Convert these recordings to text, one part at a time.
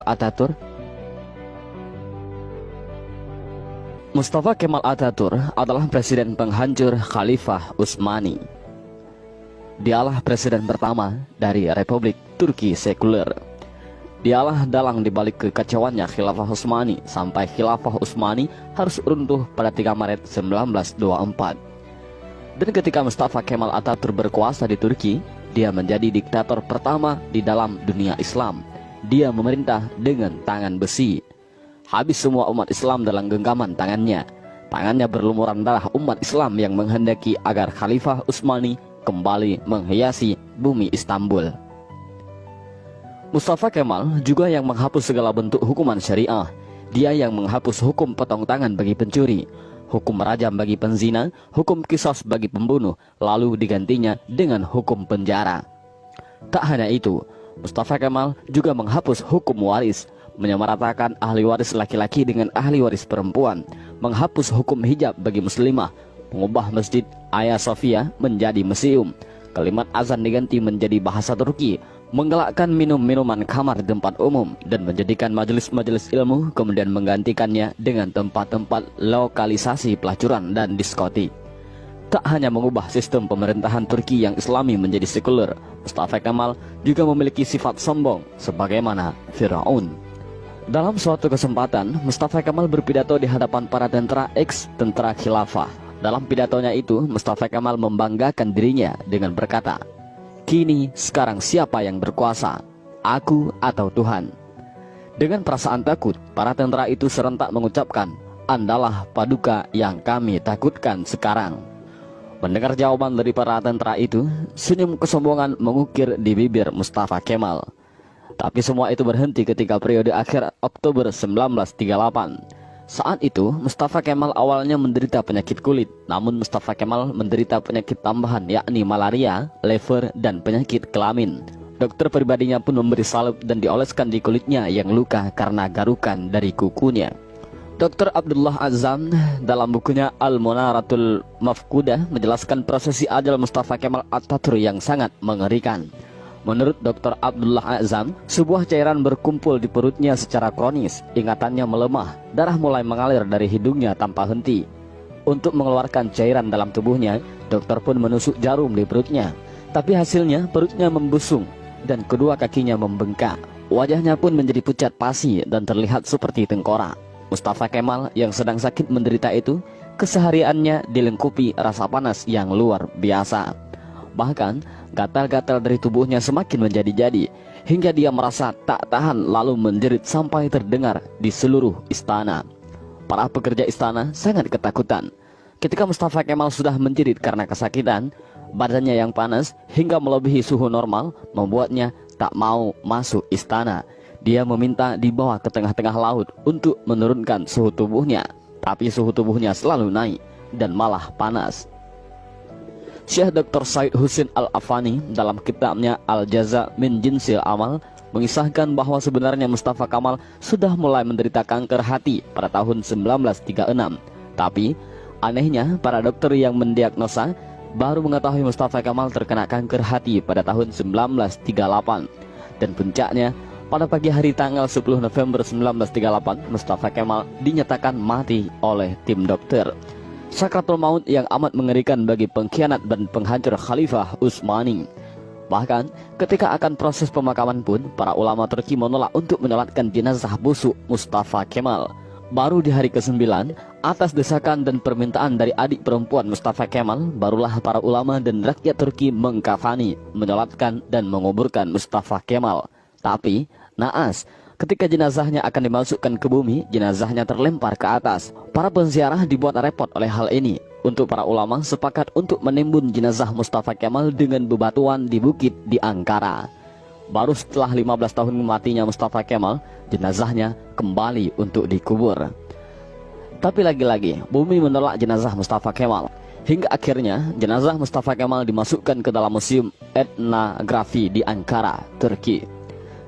Atatürk. Mustafa Kemal Atatürk adalah presiden penghancur Khalifah Utsmani. Dialah presiden pertama dari Republik Turki sekuler. Dialah dalang dibalik kekacauannya Khilafah Utsmani sampai Khilafah Utsmani harus runtuh pada 3 Maret 1924. Dan ketika Mustafa Kemal Atatürk berkuasa di Turki, dia menjadi diktator pertama di dalam dunia Islam. Dia memerintah dengan tangan besi. Habis semua umat Islam dalam genggaman tangannya. Tangannya berlumuran darah umat Islam yang menghendaki agar Khalifah Utsmani kembali menghiasi bumi Istanbul. Mustafa Kemal juga yang menghapus segala bentuk hukuman syariah. Dia yang menghapus hukum potong tangan bagi pencuri, hukum rajam bagi penzina, hukum qisas bagi pembunuh, lalu digantinya dengan hukum penjara. Tak hanya itu, Mustafa Kemal juga menghapus hukum waris, menyamaratakan ahli waris laki-laki dengan ahli waris perempuan, menghapus hukum hijab bagi muslimah, mengubah masjid Hagia Sophia menjadi museum, kalimat azan diganti menjadi bahasa Turki, menggalakkan minum-minuman kamar di tempat umum, dan menjadikan majelis-majelis ilmu kemudian menggantikannya dengan tempat-tempat lokalisasi pelacuran dan diskotik. Tak hanya mengubah sistem pemerintahan Turki yang Islami menjadi sekuler, Mustafa Kemal juga memiliki sifat sombong sebagaimana Firaun. Dalam suatu kesempatan, Mustafa Kemal berpidato di hadapan para tentara ex-tentara khilafah. Dalam pidatonya itu, Mustafa Kemal membanggakan dirinya dengan berkata, "Kini sekarang siapa yang berkuasa, aku atau Tuhan?" Dengan perasaan takut, para tentara itu serentak mengucapkan, "Andalah paduka yang kami takutkan sekarang." Mendengar jawaban dari para tentara itu, senyum kesombongan mengukir di bibir Mustafa Kemal. Tapi semua itu berhenti ketika periode akhir Oktober 1938. Saat itu, Mustafa Kemal awalnya menderita penyakit kulit. Namun Mustafa Kemal menderita penyakit tambahan yakni malaria, lever, dan penyakit kelamin. Dokter pribadinya pun memberi salep dan dioleskan di kulitnya yang luka karena garukan dari kukunya. Dr. Abdullah Azzam dalam bukunya Al-Munaratul Mafkudah menjelaskan prosesi ajal Mustafa Kemal Atatürk yang sangat mengerikan. Menurut Dr. Abdullah Azzam, sebuah cairan berkumpul di perutnya secara kronis, ingatannya melemah, darah mulai mengalir dari hidungnya tanpa henti. Untuk mengeluarkan cairan dalam tubuhnya, dokter pun menusuk jarum di perutnya. Tapi hasilnya perutnya membusung dan kedua kakinya membengkak. Wajahnya pun menjadi pucat pasi dan terlihat seperti tengkorak. Mustafa Kemal yang sedang sakit menderita itu, kesehariannya dilengkapi rasa panas yang luar biasa. Bahkan, gatal-gatal dari tubuhnya semakin menjadi-jadi, hingga dia merasa tak tahan lalu menjerit sampai terdengar di seluruh istana. Para pekerja istana sangat ketakutan. Ketika Mustafa Kemal sudah menjerit karena kesakitan, badannya yang panas hingga melebihi suhu normal membuatnya tak mau masuk istana. Dia meminta dibawa ke tengah-tengah laut untuk menurunkan suhu tubuhnya, tapi suhu tubuhnya selalu naik dan malah panas. Syekh Dr. Said Husin Al-Afani dalam kitabnya Al-Jaza min Jinsil Amal mengisahkan bahwa sebenarnya Mustafa Kemal sudah mulai menderita kanker hati pada tahun 1936. Tapi anehnya para dokter yang mendiagnosa baru mengetahui Mustafa Kemal terkena kanker hati pada tahun 1938. Dan puncaknya, pada pagi hari tanggal 10 November 1938, Mustafa Kemal dinyatakan mati oleh tim dokter. Sakratul maut yang amat mengerikan bagi pengkhianat dan penghancur Khalifah Utsmani. Bahkan ketika akan proses pemakaman pun, para ulama Turki menolak untuk menyolatkan jenazah busuk Mustafa Kemal. Baru di hari ke-9, atas desakan dan permintaan dari adik perempuan Mustafa Kemal, barulah para ulama dan rakyat Turki mengkafani, menyolatkan dan menguburkan Mustafa Kemal. Tapi naas, ketika jenazahnya akan dimasukkan ke bumi, jenazahnya terlempar ke atas. Para penziarah dibuat repot oleh hal ini. Untuk para ulama sepakat untuk menimbun jenazah Mustafa Kemal dengan bebatuan di bukit di Ankara. Baru setelah 15 tahun matinya Mustafa Kemal, jenazahnya kembali untuk dikubur. Tapi lagi-lagi, bumi menolak jenazah Mustafa Kemal. Hingga akhirnya, jenazah Mustafa Kemal dimasukkan ke dalam museum etnografi di Ankara, Turki.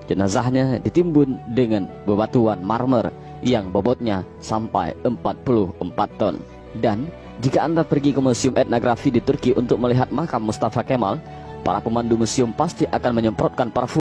Jenazahnya ditimbun dengan bebatuan marmer yang bobotnya sampai 44 ton. Dan jika Anda pergi ke museum etnografi di Turki untuk melihat makam Mustafa Kemal, para pemandu museum pasti akan menyemprotkan parfum